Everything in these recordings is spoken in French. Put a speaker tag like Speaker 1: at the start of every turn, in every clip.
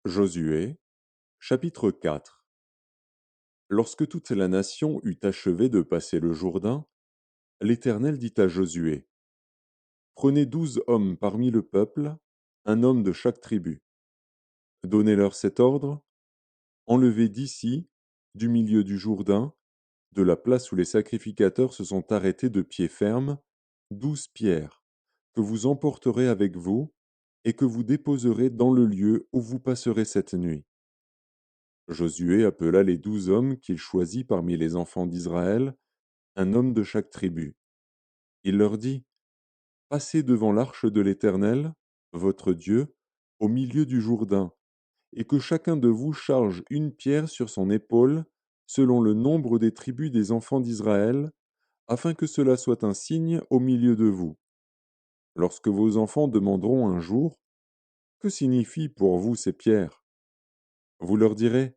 Speaker 1: Josué, chapitre 4. Lorsque toute la nation eut achevé de passer le Jourdain, l'Éternel dit à Josué, Prenez 12 hommes parmi le peuple, un homme de chaque tribu. Donnez-leur cet ordre, enlevez d'ici, du milieu du Jourdain, de la place où les sacrificateurs se sont arrêtés de pied ferme, 12 pierres, que vous emporterez avec vous, et que vous déposerez dans le lieu où vous passerez cette nuit. Josué appela les 12 hommes qu'il choisit parmi les enfants d'Israël, un homme de chaque tribu. Il leur dit, Passez devant l'arche de l'Éternel, votre Dieu, au milieu du Jourdain, et que chacun de vous charge une pierre sur son épaule, selon le nombre des tribus des enfants d'Israël, afin que cela soit un signe au milieu de vous. Lorsque vos enfants demanderont un jour, Que signifient pour vous ces pierres? Vous leur direz,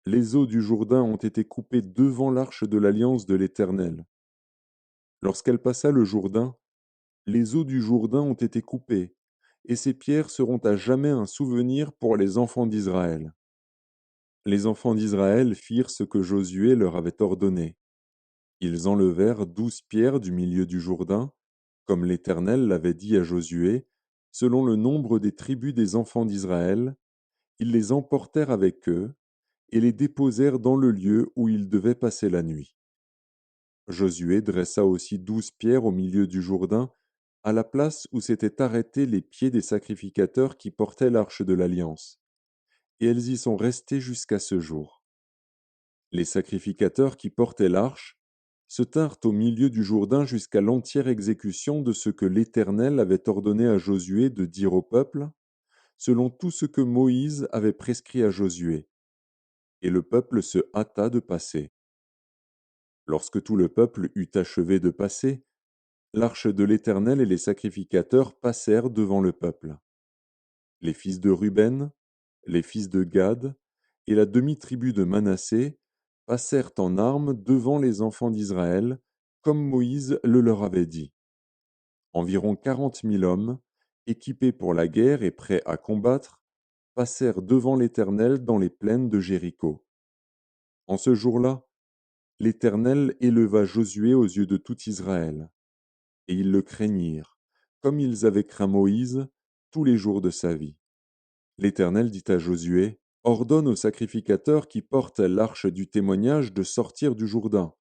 Speaker 1: Les eaux du Jourdain ont été coupées devant l'arche de l'alliance de l'Éternel. Lorsqu'elle passa le Jourdain, les eaux du Jourdain ont été coupées, et ces pierres seront à jamais un souvenir pour les enfants d'Israël. Les enfants d'Israël firent ce que Josué leur avait ordonné. Ils enlevèrent 12 pierres du milieu du Jourdain, comme l'Éternel l'avait dit à Josué, selon le nombre des tribus des enfants d'Israël. Ils les emportèrent avec eux, et les déposèrent dans le lieu où ils devaient passer la nuit. Josué dressa aussi 12 pierres au milieu du Jourdain, à la place où s'étaient arrêtés les pieds des sacrificateurs qui portaient l'arche de l'Alliance, et elles y sont restées jusqu'à ce jour. Les sacrificateurs qui portaient l'arche se tinrent au milieu du Jourdain jusqu'à l'entière exécution de ce que l'Éternel avait ordonné à Josué de dire au peuple, selon tout ce que Moïse avait prescrit à Josué. Et le peuple se hâta de passer. Lorsque tout le peuple eut achevé de passer, l'arche de l'Éternel et les sacrificateurs passèrent devant le peuple. Les fils de Ruben, les fils de Gad et la demi-tribu de Manassé passèrent en armes devant les enfants d'Israël, comme Moïse le leur avait dit. Environ 40 000 hommes, équipés pour la guerre et prêts à combattre, passèrent devant l'Éternel dans les plaines de Jéricho. En ce jour-là, l'Éternel éleva Josué aux yeux de tout Israël, et ils le craignirent, comme ils avaient craint Moïse tous les jours de sa vie. L'Éternel dit à Josué, Ordonne aux sacrificateurs qui portent l'arche du témoignage de sortir du Jourdain.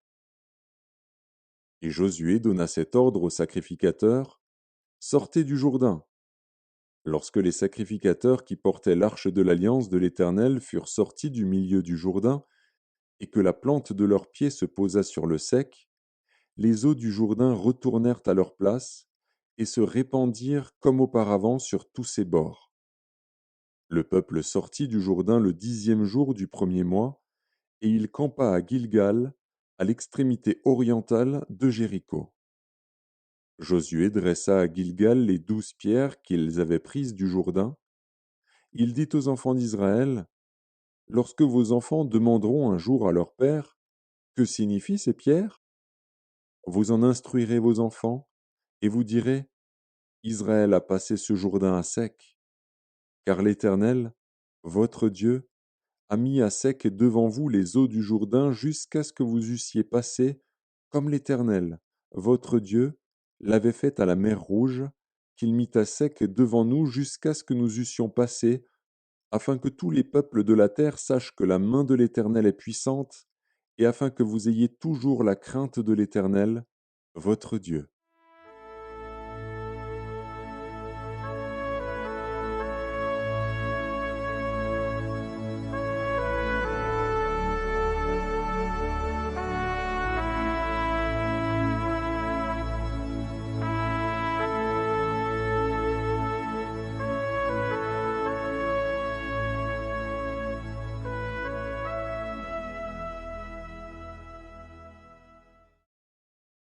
Speaker 1: Et Josué donna cet ordre aux sacrificateurs, Sortez du Jourdain. Lorsque les sacrificateurs qui portaient l'arche de l'alliance de l'Éternel furent sortis du milieu du Jourdain, et que la plante de leurs pieds se posa sur le sec, les eaux du Jourdain retournèrent à leur place, et se répandirent comme auparavant sur tous ses bords. Le peuple sortit du Jourdain le 10e jour du premier mois, et il campa à Gilgal, à l'extrémité orientale de Jéricho. Josué dressa à Gilgal les 12 pierres qu'ils avaient prises du Jourdain. Il dit aux enfants d'Israël, Lorsque vos enfants demanderont un jour à leur père, Que signifient ces pierres? Vous en instruirez vos enfants, et vous direz, Israël a passé ce Jourdain à sec, car l'Éternel, votre Dieu, a mis à sec devant vous les eaux du Jourdain jusqu'à ce que vous eussiez passé, comme l'Éternel, votre Dieu, l'avait fait à la mer Rouge, qu'il mit à sec devant nous jusqu'à ce que nous eussions passé, afin que tous les peuples de la terre sachent que la main de l'Éternel est puissante, et afin que vous ayez toujours la crainte de l'Éternel, votre Dieu.